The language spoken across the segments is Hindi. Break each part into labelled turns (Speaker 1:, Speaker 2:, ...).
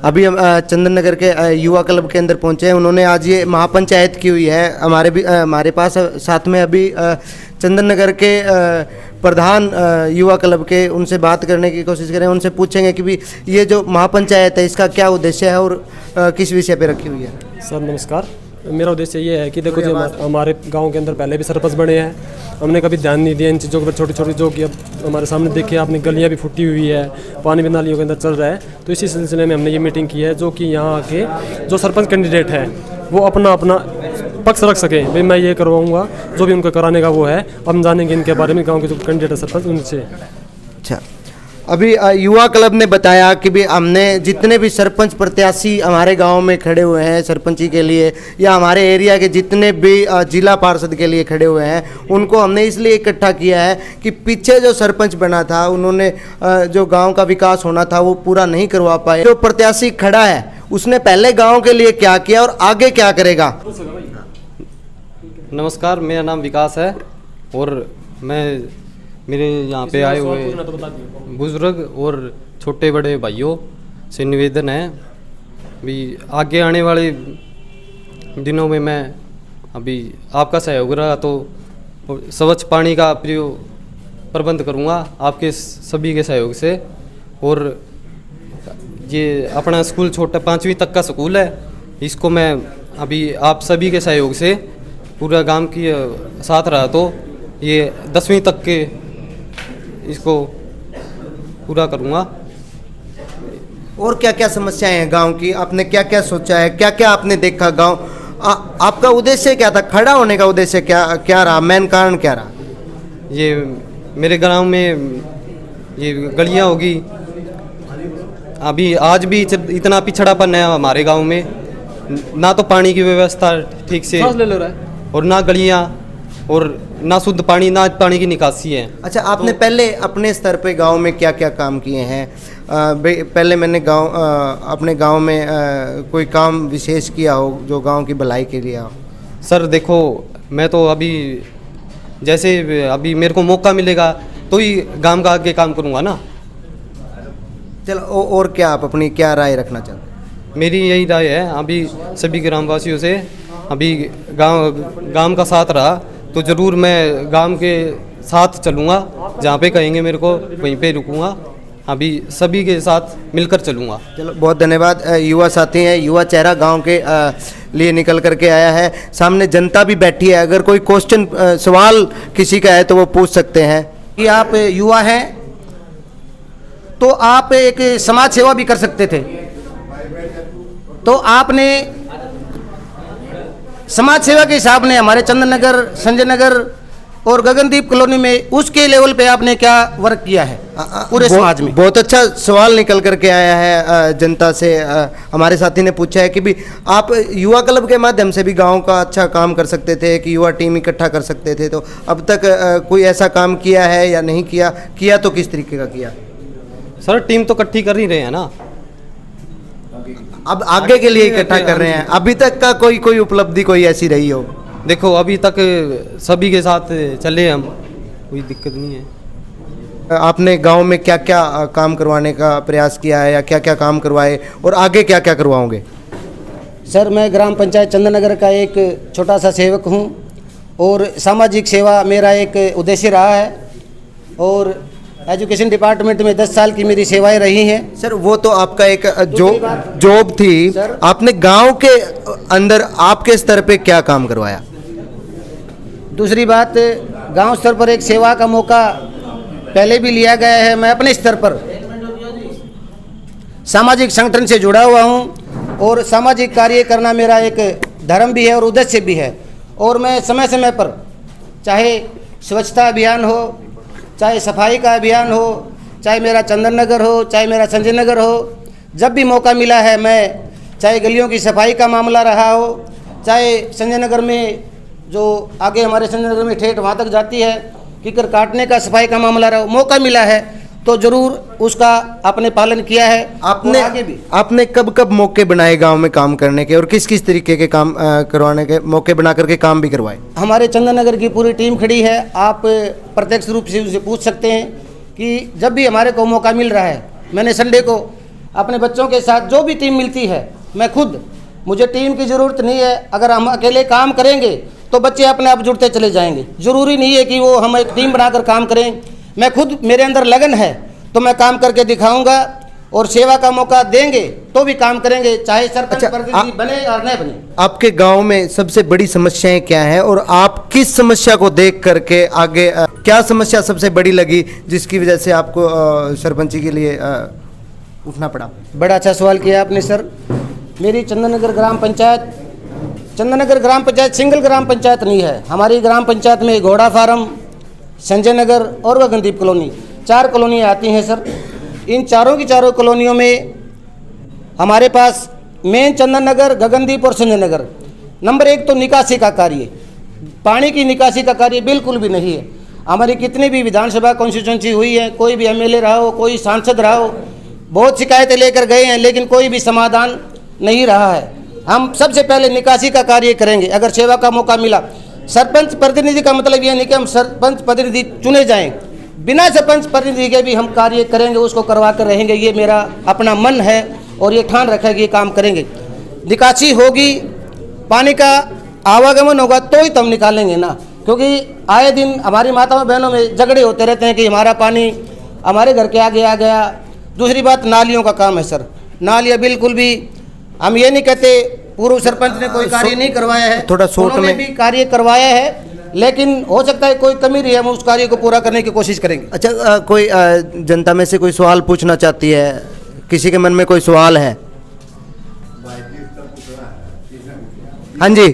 Speaker 1: अभी हम चंदन नगर के युवा क्लब के अंदर पहुंचे हैं। उन्होंने आज ये महापंचायत की हुई है। हमारे पास साथ में अभी चंदन नगर के प्रधान युवा क्लब के, उनसे बात करने की कोशिश करें। उनसे पूछेंगे कि भी ये जो महापंचायत है इसका क्या उद्देश्य है और किस विषय पे रखी हुई है।
Speaker 2: सर नमस्कार, मेरा उद्देश्य ये है कि देखो, जो हमारे गांव के अंदर पहले भी सरपंच बने हैं, हमने कभी ध्यान नहीं दिया इन चीज़ों पर, छोटी छोटी जो कि अब हमारे सामने देखिए आपने, गलियां भी फूटी हुई है, पानी भी नालियों के अंदर चल रहा है। तो इसी सिलसिले में हमने ये मीटिंग की है, जो कि यहाँ आके जो सरपंच कैंडिडेट है वो अपना अपना पक्ष रख सके। भाई मैं ये करवाऊँगा, जो भी उनको कराने का वो है। हम जानेंगे इनके बारे में, गाँव के जो कैंडिडेट है सरपंच उनसे।
Speaker 1: अच्छा, अभी युवा क्लब ने बताया कि भी हमने जितने भी सरपंच प्रत्याशी हमारे गांव में खड़े हुए हैं सरपंची के लिए, या हमारे एरिया के जितने भी जिला पार्षद के लिए खड़े हुए हैं, उनको हमने इसलिए इकट्ठा किया है कि पीछे जो सरपंच बना था उन्होंने जो गांव का विकास होना था वो पूरा नहीं करवा पाए। जो प्रत्याशी खड़ा है उसने पहले गाँव के लिए क्या किया और आगे क्या करेगा।
Speaker 3: नमस्कार, मेरा नाम विकास है और मेरे यहाँ पे आए हुए बुजुर्ग और छोटे बड़े भाइयों से निवेदन है भी आगे आने वाले दिनों में मैं अभी आपका सहयोग रहा तो स्वच्छ पानी का प्रबंध करूँगा आपके सभी के सहयोग से। और ये अपना स्कूल छोटा 5वीं तक का स्कूल है, इसको मैं अभी आप सभी के सहयोग से पूरा गांव के साथ रहा तो ये 10वीं तक के इसको पूरा करूँगा।
Speaker 1: और क्या क्या समस्याएं हैं गांव की, आपने क्या क्या सोचा है, क्या क्या आपने देखा गांव, आपका उद्देश्य क्या था, खड़ा होने का उद्देश्य क्या रहा, मेन कारण क्या रहा।
Speaker 3: ये मेरे गांव में ये गलियां होगी, अभी आज भी इतना पिछड़ापन है हमारे गांव में, ना तो पानी की व्यवस्था ठीक से और ना गलियां और ना शुद्ध पानी, ना पानी की निकासी है।
Speaker 1: अच्छा, आपने पहले अपने स्तर पे गांव में क्या क्या काम किए हैं। पहले मैंने अपने गांव में कोई काम विशेष किया हो जो गांव की भलाई के लिए हो।
Speaker 3: सर देखो, मैं तो अभी जैसे अभी मेरे को मौका मिलेगा तो ही गांव का आगे काम करूंगा ना।
Speaker 1: चलो, और क्या आप अपनी क्या राय रखना चाहते हैं।
Speaker 3: मेरी यही राय है अभी सभी ग्रामवासियों से, अभी गांव का साथ रहा तो ज़रूर मैं गांव के साथ चलूँगा, जहाँ पे कहेंगे मेरे को वहीं पे रुकूँगा, अभी सभी के साथ मिलकर चलूँगा।
Speaker 1: चलो, बहुत धन्यवाद। युवा साथी हैं, युवा चेहरा गांव के लिए निकल करके आया है। सामने जनता भी बैठी है, अगर कोई क्वेश्चन सवाल किसी का है तो वो पूछ सकते हैं। कि आप युवा हैं तो आप एक समाज सेवा भी कर सकते थे, तो आपने समाज सेवा के हिसाब ने हमारे चंदन नगर, संजय नगर और गगनदीप कॉलोनी में उसके लेवल पे आपने क्या वर्क किया है पूरे समाज में। बहुत अच्छा सवाल निकल करके आया है जनता से। हमारे साथी ने पूछा है कि भी आप युवा क्लब के माध्यम से भी गांव का अच्छा काम कर सकते थे, कि युवा टीम इकट्ठा कर सकते थे, तो अब तक कोई ऐसा काम किया है या नहीं किया तो किस तरीके का किया।
Speaker 3: सर टीम तो इकट्ठी कर ही रहे हैं ना,
Speaker 1: अब आगे के लिए इकट्ठा कर रहे हैं। अभी तक का कोई उपलब्धि कोई ऐसी रही हो।
Speaker 3: देखो अभी तक सभी के साथ चले हम, कोई दिक्कत नहीं है।
Speaker 1: आपने गांव में क्या क्या काम करवाने का प्रयास किया है या क्या क्या काम करवाए और आगे क्या क्या करवाओगे।
Speaker 4: सर मैं ग्राम पंचायत चंदन नगर का एक छोटा सा सेवक हूं और सामाजिक सेवा मेरा एक उद्देश्य रहा है और एजुकेशन डिपार्टमेंट में 10 साल की मेरी सेवाएं रही हैं।
Speaker 1: सर वो तो आपका एक जॉब थी, आपने गांव के अंदर आपके स्तर पे क्या काम करवाया।
Speaker 4: दूसरी बात, गांव स्तर पर एक सेवा का मौका पहले भी लिया गया है। मैं अपने स्तर पर सामाजिक संगठन से जुड़ा हुआ हूं और सामाजिक कार्य करना मेरा एक धर्म भी है और उद्देश्य भी है। और मैं समय समय पर, चाहे स्वच्छता अभियान हो, चाहे सफाई का अभियान हो, चाहे मेरा चंदन नगर हो, चाहे मेरा संजय नगर हो, जब भी मौका मिला है मैं, चाहे गलियों की सफाई का मामला रहा हो, चाहे संजय नगर में जो आगे हमारे संजय नगर में ठेठ वहाँ तक जाती है, कीकर काटने का सफाई का मामला रहा हो, मौका मिला है तो ज़रूर उसका आपने पालन किया है।
Speaker 1: आपने आगे भी आपने कब कब मौके बनाए गांव में काम करने के और किस किस तरीके के काम करवाने के मौके बना करके काम भी करवाए।
Speaker 4: हमारे चंदन नगर की पूरी टीम खड़ी है, आप प्रत्यक्ष रूप से उनसे पूछ सकते हैं कि जब भी हमारे को मौका मिल रहा है। मैंने संडे को अपने बच्चों के साथ जो भी टीम मिलती है, मैं खुद, मुझे टीम की ज़रूरत नहीं है। अगर हम अकेले काम करेंगे तो बच्चे अपने आप जुड़ते चले जाएंगे। ज़रूरी नहीं है कि वो हम एक टीम बनाकर काम करें। मैं खुद, मेरे अंदर लगन है तो मैं काम करके दिखाऊंगा, और सेवा का मौका देंगे तो भी काम करेंगे, चाहे सरपंच प्रतिनिधि बने और न बने।
Speaker 1: आपके गांव में सबसे बड़ी समस्याएं क्या हैं और आप किस समस्या को देख करके आगे क्या समस्या सबसे बड़ी लगी जिसकी वजह से आपको सरपंची के लिए उठना पड़ा?
Speaker 4: बड़ा अच्छा सवाल किया आपने सर। मेरी चंदननगर ग्राम पंचायत, चंदननगर ग्राम पंचायत सिंगल ग्राम पंचायत नहीं है। हमारी ग्राम पंचायत में घोड़ा फार्म, संजय नगर और गगनदीप कॉलोनी, 4 कॉलोनियाँ आती हैं सर। इन चारों की चारों कॉलोनियों में हमारे पास मेन चंदन नगर, गगनदीप और संजय नगर, नंबर 1 तो निकासी का कार्य, पानी की निकासी का कार्य बिल्कुल भी नहीं है। हमारी कितनी भी विधानसभा कॉन्स्टिट्यूंसी हुई है, कोई भी एमएलए रहा हो, कोई सांसद रहा हो, बहुत शिकायतें लेकर गए हैं, लेकिन कोई भी समाधान नहीं रहा है। हम सबसे पहले निकासी का कार्य करेंगे अगर सेवा का मौका मिला। सरपंच प्रतिनिधि का मतलब यह नहीं कि हम सरपंच प्रतिनिधि चुने जाएं, बिना सरपंच प्रतिनिधि के भी हम कार्य करेंगे, उसको करवा कर रहेंगे। ये मेरा अपना मन है और ये ठान रखा है कि ये काम करेंगे। निकासी होगी, पानी का आवागमन होगा तो ही तो हम निकालेंगे ना, क्योंकि आए दिन हमारी माताओं बहनों में झगड़े होते रहते हैं कि हमारा पानी हमारे घर के आगे आ गया। दूसरी बात, नालियों का काम है सर। नालियाँ बिल्कुल भी, हम ये नहीं कहते पूर्व सरपंच ने कोई कार्य नहीं करवाया है,
Speaker 1: थोड़ा शॉर्ट में
Speaker 4: भी कार्य करवाया है, लेकिन हो सकता है कोई कमी रही है, हम उस कार्य को पूरा करने की कोशिश करेंगे।
Speaker 1: अच्छा, कोई जनता में से कोई सवाल पूछना चाहती है? किसी के मन में कोई सवाल है? हाँ जी,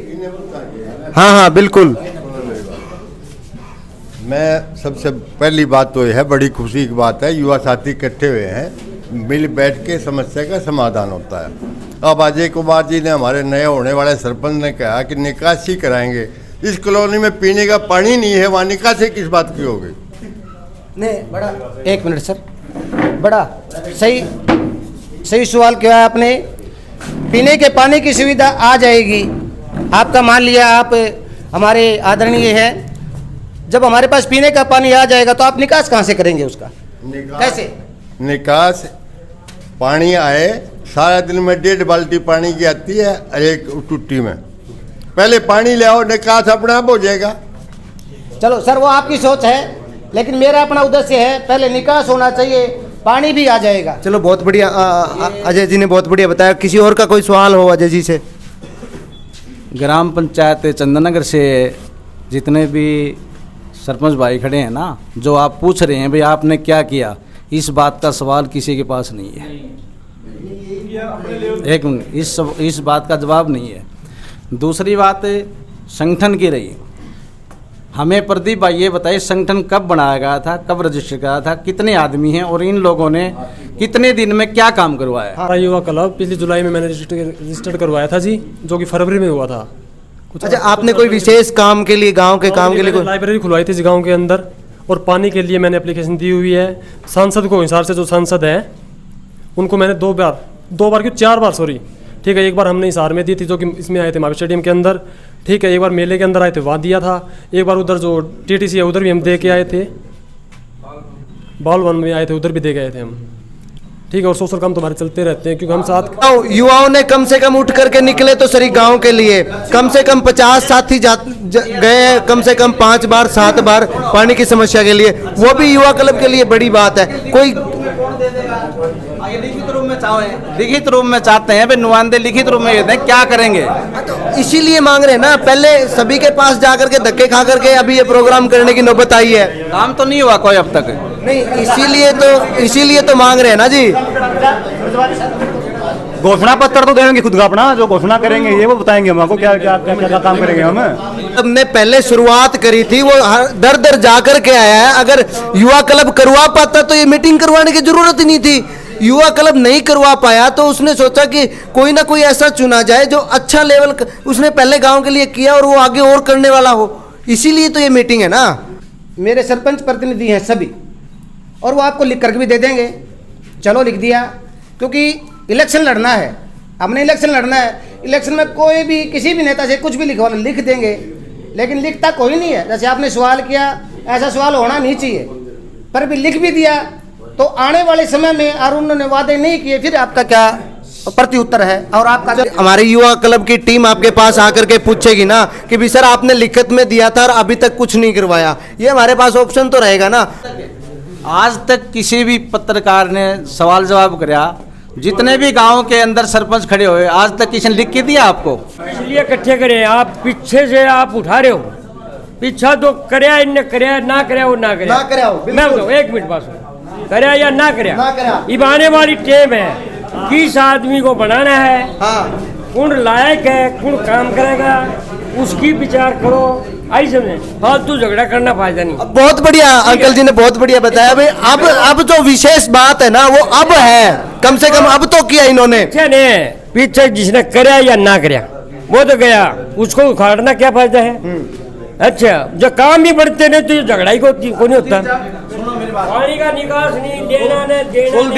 Speaker 1: हाँ हाँ बिल्कुल।
Speaker 5: मैं सबसे पहली बात तो यह है, बड़ी खुशी की बात है, युवा साथी इकट्ठे हुए हैं, मिल बैठ के समस्या का समाधान होता है। अब अजय कुमार जी ने, हमारे नए होने वाले सरपंच ने कहा कि निकासी कराएंगे। इस कॉलोनी में पीने का पानी नहीं है, वहाँ निकासी किस बात की होगी?
Speaker 4: नहीं, बड़ा, एक मिनट सर, बड़ा सही सवाल किया आपने। पीने के पानी की सुविधा आ जाएगी। आपका मान लिया आप हमारे आदरणीय हैं, जब हमारे पास पीने का पानी आ जाएगा तो आप निकास कहाँ से करेंगे उसका? कैसे
Speaker 5: निकास पानी आए, सारा दिन में 1.5 बाल्टी पानी की आती है एक टुट्टी में। पहले पानी ले आओ, निकास अपने आप हो जाएगा।
Speaker 4: चलो सर, वो आपकी सोच है, लेकिन मेरा अपना उद्देश्य है पहले निकास होना चाहिए, पानी भी आ जाएगा।
Speaker 1: चलो, बहुत बढ़िया, अजय जी ने बहुत बढ़िया बताया। किसी और का कोई सवाल हो अजय जी से?
Speaker 6: ग्राम पंचायत चंदननगर से जितने भी सरपंच भाई खड़े हैं ना, जो आप पूछ रहे हैं भाई आपने क्या किया, इस बात का सवाल किसी के पास नहीं है। एक मिनट, इस बात का जवाब नहीं है। दूसरी बात संगठन की रही, हमें प्रदीप भाई ये बताइए संगठन कब बनाया गया था, कब रजिस्टर कराया था, कितने आदमी हैं और इन लोगों ने कितने दिन में क्या काम करवाया?
Speaker 2: हमारा युवा क्लब पिछली जुलाई में मैंने रजिस्टर्ड करवाया था जी, जो कि फरवरी में हुआ था।
Speaker 1: अच्छा, आपने कोई विशेष काम के लिए, गांव के काम के लिए कोई
Speaker 2: लाइब्रेरी खुलवाई थी गांव के अंदर, और पानी के लिए मैंने एप्लीकेशन दी हुई है। सांसद को हिसाब से, जो सांसद है उनको मैंने 2 बार क्यों 4 बार, सॉरी, ठीक है, एक बार हमने हिसार में दी थी, जो कि इसमें आए थे महावीर स्टेडियम के अंदर, ठीक है, एक बार मेले के अंदर आए थे, वहाँ दिया था। एक बार उधर जो टीटीसी है उधर भी हम दे के आए थे, बाल वन में आए थे, उधर भी दे गए थे हम, ठीक है। और सोशल काम तो हमारे चलते रहते हैं, क्योंकि हम साथ
Speaker 1: युवाओं ने कम से कम उठ करके निकले तो सही गांव के लिए, कम से कम 50 साथी गए हैं, कम से कम 5 बार 7 बार पानी की समस्या के लिए, वो भी युवा क्लब के लिए बड़ी बात है। कोई
Speaker 6: लिखित रूप में चाहते हैं, नुमाइंदे लिखित रूप में कहते हैं क्या करेंगे,
Speaker 1: इसीलिए मांग रहे हैं ना, पहले सभी के पास जा करके धक्के खा करके अभी ये प्रोग्राम करने की नौबत आई है।
Speaker 6: काम तो नहीं हुआ कोई अब तक।
Speaker 1: नहीं, इसीलिए तो मांग रहे हैं ना जी।
Speaker 7: घोषणा पत्र तो देंगे खुद का अपना, जो घोषणा करेंगे ये वो बताएंगे हमको क्या क्या क्या क्या काम करेंगे हम।
Speaker 1: हमने पहले शुरुआत करी थी, वो दर दर जा करके आया है। अगर युवा क्लब करवा पाता तो ये मीटिंग करवाने की जरूरत ही नहीं थी। युवा क्लब नहीं करवा पाया तो उसने सोचा कि कोई ना कोई ऐसा चुना जाए जो अच्छा लेवल उसने पहले गांव के लिए किया और वो आगे और करने वाला हो, इसीलिए तो ये मीटिंग है ना।
Speaker 4: मेरे सरपंच प्रतिनिधि हैं सभी, और वो आपको लिख करके भी दे देंगे। चलो, लिख दिया, क्योंकि इलेक्शन लड़ना है, हमने इलेक्शन लड़ना है। इलेक्शन में कोई भी किसी भी नेता से कुछ भी लिखवा लिख देंगे, लेकिन लिखता कोई नहीं है। जैसे आपने सवाल किया, ऐसा सवाल होना नहीं चाहिए, पर भी लिख भी दिया तो आने वाले समय में और उन्होंने वादे नहीं किए, फिर आपका क्या प्रति उत्तर है? और आपका
Speaker 1: हमारे युवा क्लब की टीम आपके पास आकर के पूछेगी ना कि भी सर आपने लिखित में दिया था और अभी तक कुछ नहीं करवाया, ये हमारे पास ऑप्शन तो रहेगा ना।
Speaker 6: आज तक किसी भी पत्रकार ने सवाल जवाब कराया, जितने भी गांव के अंदर सरपंच खड़े हुए, आज तक किसी ने लिख के दिया आपको?
Speaker 8: इसलिए इकट्ठे करे, आप पीछे से आप उठा रहे हो, पीछा तो करया इनने करया ना करया वो ना करया
Speaker 1: ना करया हो,
Speaker 8: मैं बताऊं एक मिनट बस, करया या ना करया,
Speaker 1: ना करया।
Speaker 8: अब आने वाली टेम है, किस आदमी को बनाना है,
Speaker 1: हाँ
Speaker 8: कौन लायक है, कौन काम करेगा, उसकी विचार करो। आई समझे, फालतू झगड़ा करना फायदा नहीं।
Speaker 1: बहुत बढ़िया अंकल जी ने बहुत बढ़िया बताया भाई। अब जो विशेष बात है ना वो अब है, कम से कम अब तो किया इन्होंने।
Speaker 8: पीछे जिसने करया या ना करया वो तो गया, उसको उखाड़ना क्या फायदा है? अच्छा जो काम ही बढ़ते नहीं तो झगड़ा ही को नहीं होता। पानी का निकास नहीं, लेना न देना नहीं।